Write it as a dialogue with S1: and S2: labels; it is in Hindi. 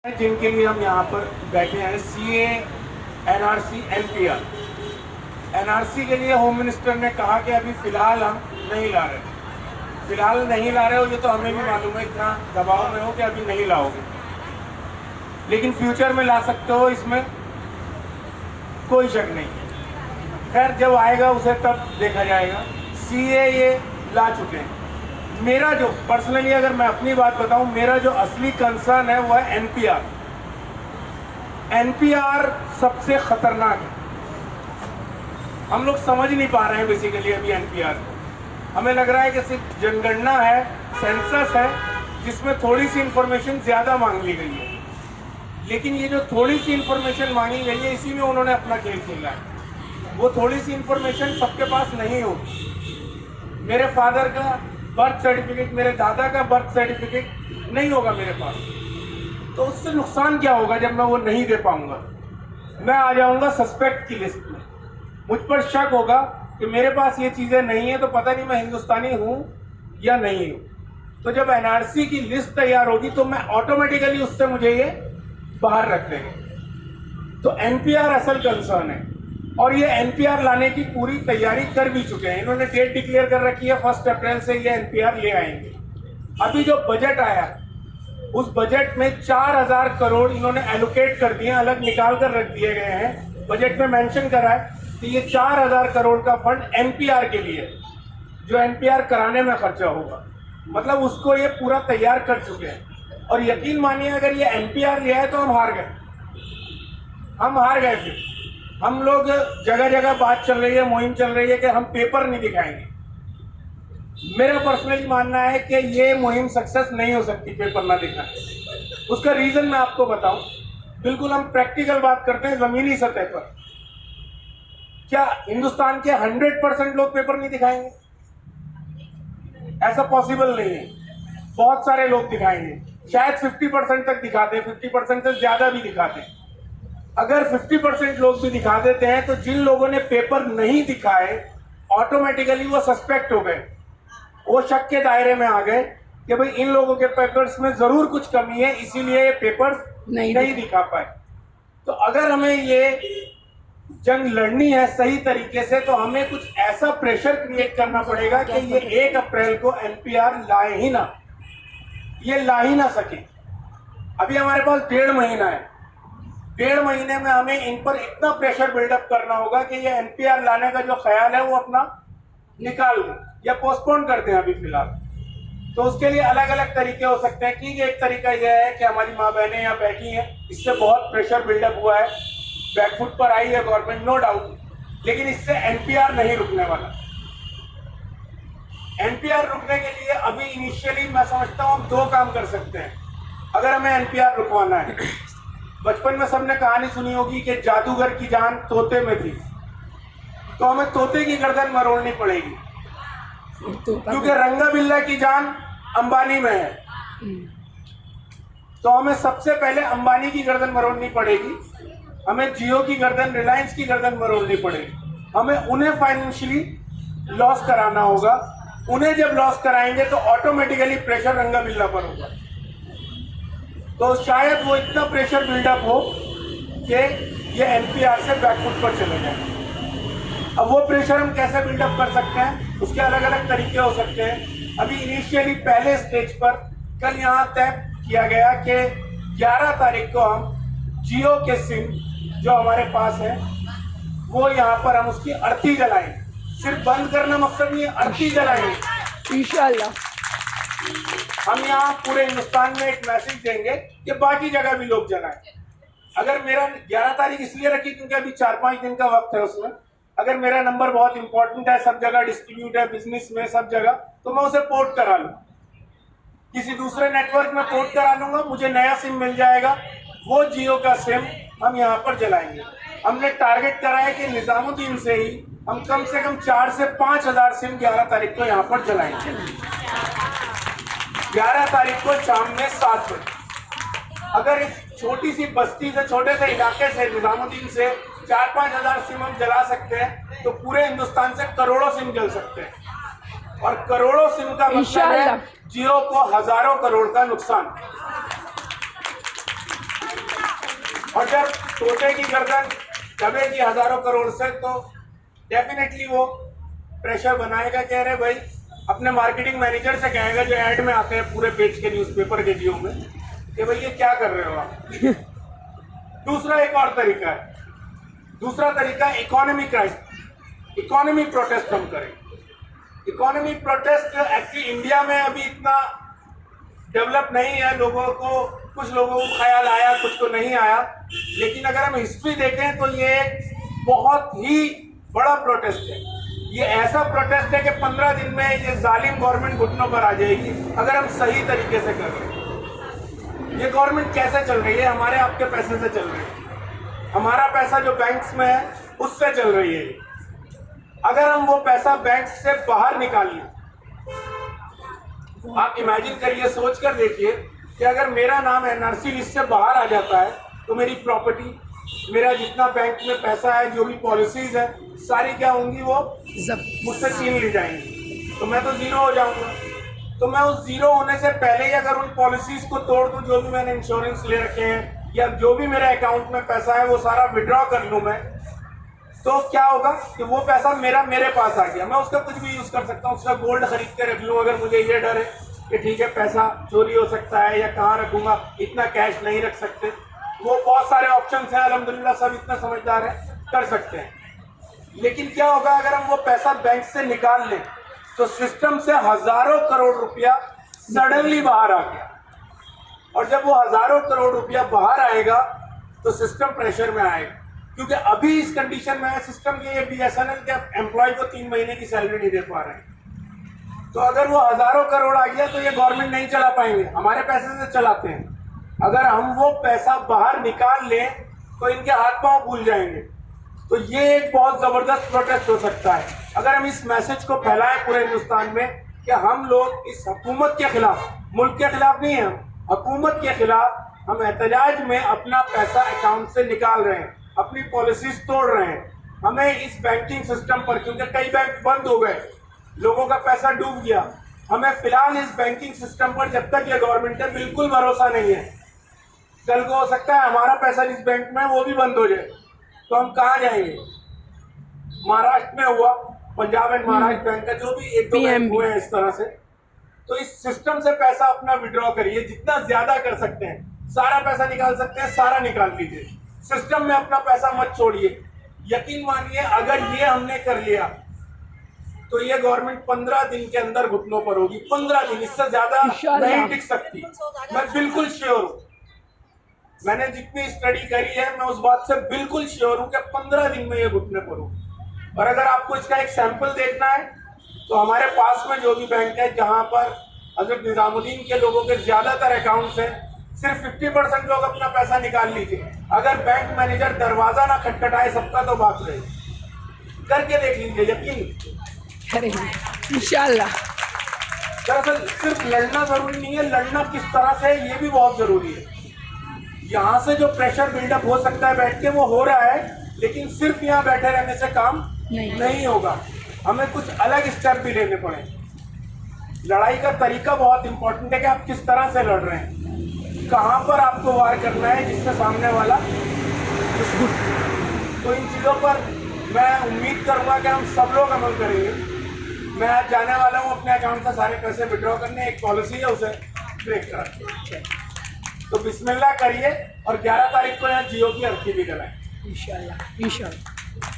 S1: जिनके लिए हम यहाँ पर बैठे हैं, सीए, एनआरसी, एनपीआर। एनआरसी के लिए होम मिनिस्टर ने कहा कि अभी फिलहाल हम नहीं ला रहे। फिलहाल नहीं ला रहे हो, ये तो हमें भी मालूम है, इतना दबाव में हो कि अभी नहीं लाओगे, लेकिन फ्यूचर में ला सकते हो, इसमें कोई शक नहीं। खैर जब आएगा उसे तब देखा जाएगा। सीए ये ला चुके हैं। मेरा जो पर्सनली, अगर मैं अपनी बात बताऊं, मेरा जो असली कंसर्न है वो है एनपीआर। एनपीआर सबसे खतरनाक है। हम लोग समझ नहीं पा रहे हैं बेसिकली अभी एनपीआर। हमें लग रहा है कि सिर्फ जनगणना है, सेंसस है, जिसमें थोड़ी सी इंफॉर्मेशन ज़्यादा मांग ली गई है, लेकिन ये जो थोड़ी सी इंफॉर्मेशन मांगी गई है, इसी में उन्होंने अपना खेल खेला है। वो थोड़ी सी इंफॉर्मेशन सबके पास नहीं होगी। मेरे फादर का बर्थ सर्टिफिकेट, मेरे दादा का बर्थ सर्टिफिकेट नहीं होगा मेरे पास, तो उससे नुकसान क्या होगा जब मैं वो नहीं दे पाऊंगा? मैं आ जाऊंगा सस्पेक्ट की लिस्ट में। मुझ पर शक होगा कि मेरे पास ये चीज़ें नहीं है, तो पता नहीं मैं हिंदुस्तानी हूँ या नहीं हूँ। तो जब एनआरसी की लिस्ट तैयार होगी तो मैं ऑटोमेटिकली उससे मुझे ये बाहर रख देंगे। तो एनपीआर असल कंसर्न है, और ये एनपीआर लाने की पूरी तैयारी कर भी चुके हैं। इन्होंने डेट डिक्लेयर कर रखी है, 1 अप्रैल से ये एनपीआर ले आएंगे। अभी जो बजट आया, उस बजट में 4000 करोड़ इन्होंने एलोकेट कर दिए, अलग निकाल कर रख दिए गए हैं। बजट में मेंशन करा है कि ये 4000 करोड़ का फंड एनपीआर के लिए, जो एनपीआर कराने में खर्चा होगा, मतलब उसको ये पूरा तैयार कर चुके हैं। और यकीन मानिए, अगर ये एनपीआर लिया है तो हम हार गए। हम हार गए। फिर हम लोग जगह जगह बात चल रही है, मुहिम चल रही है कि हम पेपर नहीं दिखाएंगे। मेरा पर्सनली मानना है कि ये मुहिम सक्सेस नहीं हो सकती पेपर ना दिखाने। उसका रीजन मैं आपको बताऊं। बिल्कुल हम प्रैक्टिकल बात करते हैं, जमीनी सतह पर। क्या हिंदुस्तान के 100% लोग पेपर नहीं दिखाएंगे? ऐसा पॉसिबल नहीं है। बहुत सारे लोग दिखाएंगे, शायद 50% तक दिखाते हैं, 50% से ज्यादा भी दिखाते हैं। अगर 50% लोग भी दिखा देते हैं तो जिन लोगों ने पेपर नहीं दिखाए, ऑटोमेटिकली वो सस्पेक्ट हो गए, वो शक के दायरे में आ गए कि भाई इन लोगों के पेपर्स में जरूर कुछ कमी है, इसीलिए ये पेपर नहीं दिखा पाए। तो अगर हमें ये जंग लड़नी है सही तरीके से, तो हमें कुछ ऐसा प्रेशर क्रिएट करना पड़ेगा कि ये 1 अप्रैल को एनपीआर लाए ही ना, ये ला ही ना सके। अभी हमारे पास 1.5 महीना है। 1.5 महीने में हमें इन पर इतना प्रेशर बिल्डअप करना होगा कि ये एनपीआर लाने का जो ख्याल है वो अपना निकाल दें या पोस्टपोन कर दें अभी फिलहाल। तो उसके लिए अलग अलग तरीके हो सकते हैं। कि एक तरीका यह है कि हमारी माँ बहनें यहाँ बैठी हैं, इससे बहुत प्रेशर बिल्डअप हुआ है, बैकफुट पर आई है गवर्नमेंट, नो डाउट, लेकिन इससे एनपीआर नहीं रुकने वाला। एनपीआर रुकने के लिए अभी इनिशियली मैं समझता हूँ हम 2 काम कर सकते हैं अगर हमें एनपीआर रुकवाना है। बचपन में सबने कहानी सुनी होगी कि जादूगर की जान तोते में थी, तो हमें तोते की गर्दन मरोड़नी पड़ेगी, क्योंकि रंगा बिल्ला की जान अंबानी में है। तो हमें सबसे पहले अंबानी की गर्दन मरोड़नी पड़ेगी, हमें जियो की गर्दन, रिलायंस की गर्दन मरोड़नी पड़ेगी। हमें उन्हें फाइनेंशियली लॉस कराना होगा। उन्हें जब लॉस कराएंगे तो ऑटोमेटिकली प्रेशर रंगा बिल्ला पर होगा। तो शायद वो इतना प्रेशर बिल्डअप हो कि ये एनपीआर से बैकफुट पर चले जाए। अब वो प्रेशर हम कैसे बिल्डअप कर सकते हैं, उसके अलग अलग तरीके हो सकते हैं। अभी इनिशियली पहले स्टेज पर कल यहाँ तय किया गया कि 11 तारीख को हम जियो के सिम जो हमारे पास है, वो यहाँ पर हम उसकी अर्थी जलाएंगे। सिर्फ बंद करना मकसद नहीं है, अर्थी जलाएंगे इंशाल्लाह। हम यहाँ पूरे हिंदुस्तान में एक मैसेज देंगे कि बाकी जगह भी लोग जलाएं। अगर मेरा 11 तारीख इसलिए रखी क्योंकि अभी 4-5 दिन का वक्त है उसमें। अगर मेरा नंबर बहुत इंपॉर्टेंट है, सब जगह डिस्ट्रीब्यूट है, बिजनेस में सब जगह, तो मैं उसे पोर्ट करा लूँ, किसी दूसरे नेटवर्क में पोर्ट करा लूंगा, मुझे नया सिम मिल जाएगा, वो जियो का सिम हम यहाँ पर जलाएंगे। हमने टारगेट करा है कि निजामुद्दीन से ही हम कम से कम 4 से 5 हजार सिम 11 तारीख को यहाँ पर जलाएंगे। 11 तारीख को शाम में 7 बजे। अगर इस छोटी सी बस्ती से, छोटे से इलाके से, निजामुद्दीन से 4-5 हजार सिम हम जला सकते हैं, तो पूरे हिंदुस्तान से करोड़ों सिम जल सकते हैं। और करोड़ों सिम का मतलब है जियो को हजारों करोड़ का नुकसान। और जब तोते की गर्दन दबेगी हजारों करोड़ से तो डेफिनेटली वो प्रेशर बनाएगा। कह रहे भाई अपने मार्केटिंग मैनेजर से कहेगा जो ऐड में आते हैं पूरे पेज के न्यूज़पेपर के जियो में कि भाई ये क्या कर रहे हो आप। दूसरा एक और तरीका है, दूसरा तरीका इकोनॉमी क्राइसिस, इकोनॉमी प्रोटेस्ट हम करें। इकोनॉमी प्रोटेस्ट एक्चुअली इंडिया में अभी इतना डेवलप नहीं है, लोगों को कुछ लोगों को ख्याल आया, कुछ को नहीं आया, लेकिन अगर हम हिस्ट्री देखें तो ये बहुत ही बड़ा प्रोटेस्ट है। ये ऐसा प्रोटेस्ट है कि 15 दिन में ये जालिम गवर्नमेंट घुटनों पर आ जाएगी अगर हम सही तरीके से कर रहे हैं। ये गवर्नमेंट कैसे चल रही है? हमारे आपके पैसे से चल रही है, हमारा पैसा जो बैंक्स में है उससे चल रही है। अगर हम वो पैसा बैंक से बाहर निकाल लें, आप इमेजिन करिए, सोच कर देखिए कि अगर मेरा नाम एनआरसी लिस्ट से बाहर आ जाता है तो मेरी प्रॉपर्टी, मेरा जितना बैंक में पैसा है, जो भी पॉलिसीज है, सारी क्या होंगी? वो मुझसे छीन ली जाएंगी, तो मैं तो जीरो हो जाऊंगा। तो मैं उस जीरो होने से पहले ही अगर उन पॉलिसीज को तोड़ दूं, जो भी मैंने इंश्योरेंस ले रखे हैं या जो भी मेरे अकाउंट में पैसा है वो सारा विड्रॉ कर लूं मैं, तो क्या होगा कि वो पैसा मेरे पास आ गया, मैं उसका कुछ भी यूज कर सकता हूँ। उसका गोल्ड खरीद के रख लूँ अगर मुझे ये डर है कि ठीक है पैसा चोरी हो सकता है या कहाँ रखूंगा, इतना कैश नहीं रख सकते। वो बहुत सारे ऑप्शन हैं, अल्हम्दुलिल्लाह सब इतना समझदार है, कर सकते हैं। लेकिन क्या होगा अगर हम वो पैसा बैंक से निकाल लें तो सिस्टम से हजारों करोड़ रुपया सडनली बाहर आ गया, और जब वो हजारों करोड़ रुपया बाहर आएगा तो सिस्टम प्रेशर में आएगा, क्योंकि अभी इस कंडीशन में है सिस्टम के, ये BSNL के एम्प्लॉय को 3 महीने की सैलरी नहीं दे पा रहे हैं। तो अगर वो हजारों करोड़ आ गया तो ये गवर्नमेंट नहीं चला पाएंगे, हमारे पैसे से चलाते हैं। अगर हम वो पैसा बाहर निकाल लें तो इनके हाथ पांव फूल जाएंगे। तो ये एक बहुत जबरदस्त प्रोटेस्ट हो सकता है अगर हम इस मैसेज को फैलाएं पूरे हिंदुस्तान में कि हम लोग इस हुकूमत के खिलाफ, मुल्क के खिलाफ नहीं है, हुकूमत के खिलाफ हम एहतजाज में अपना पैसा अकाउंट से निकाल रहे हैं, अपनी पॉलिसीज तोड़ रहे हैं। हमें इस बैंकिंग सिस्टम पर, क्योंकि कई बैंक बंद हो गए, लोगों का पैसा डूब गया, हमें फिलहाल इस बैंकिंग सिस्टम पर जब तक ये गवर्नमेंट है बिल्कुल भरोसा नहीं है। कल को हो सकता है हमारा पैसा इस बैंक में वो भी बंद हो जाए, तो हम कहाँ जाएंगे? महाराष्ट्र में हुआ, पंजाब एंड महाराष्ट्र बैंक का जो भी 1-2 बैंक हुए हैं इस तरह से। तो इस सिस्टम से पैसा अपना विड्रॉ करिए, जितना ज्यादा कर सकते हैं, सारा पैसा निकाल सकते हैं, सारा निकाल लीजिए, सिस्टम में अपना पैसा मत छोड़िए। यकीन मानिए अगर ये हमने कर लिया तो ये गवर्नमेंट 15 दिन के अंदर घुटनों पर होगी। 15 दिन, इससे ज्यादा नहीं टिक सकती, मैं बिल्कुल श्योर हूँ। मैंने जितनी स्टडी करी है मैं उस बात से बिल्कुल श्योर हूँ कि 15 दिन में ये घुटने पर होगी। और अगर आपको इसका एक सैंपल देखना है तो हमारे पास में जो भी बैंक है जहाँ पर हजरत निजामुद्दीन के लोगों के ज्यादातर अकाउंट्स हैं, सिर्फ 50% लोग अपना पैसा निकाल लीजिए। अगर बैंक मैनेजर दरवाजा ना खटखटाए सबका तो बात रही, करके देख लीजिए, यकीन
S2: करेंगे इंशाल्लाह।
S1: दरअसल सिर्फ लड़ना जरूरी नहीं है, लड़ना किस तरह से ये भी बहुत जरूरी है। यहाँ से जो प्रेशर बिल्डअप हो सकता है बैठ के, वो हो रहा है, लेकिन सिर्फ यहाँ बैठे रहने से काम नहीं होगा, हमें कुछ अलग स्टेप भी लेने पड़े। लड़ाई का तरीका बहुत इंपॉर्टेंट है कि आप किस तरह से लड़ रहे हैं, कहाँ पर आपको वार करना है जिससे सामने वाला। तो इन चीज़ों पर मैं उम्मीद करूँगा कि हम सब लोग अमल करेंगे। मैं आज जाने वाला हूँ अपने अकाउंट से सारे पैसे विड्रॉ करने, एक पॉलिसी है उसे ब्रेक करा, तो बिस्मिल्लाह करिए और 11 तारीख को यहाँ जियो की अर्थी भी कराएं
S2: इंशाल्लाह इंशाल्लाह।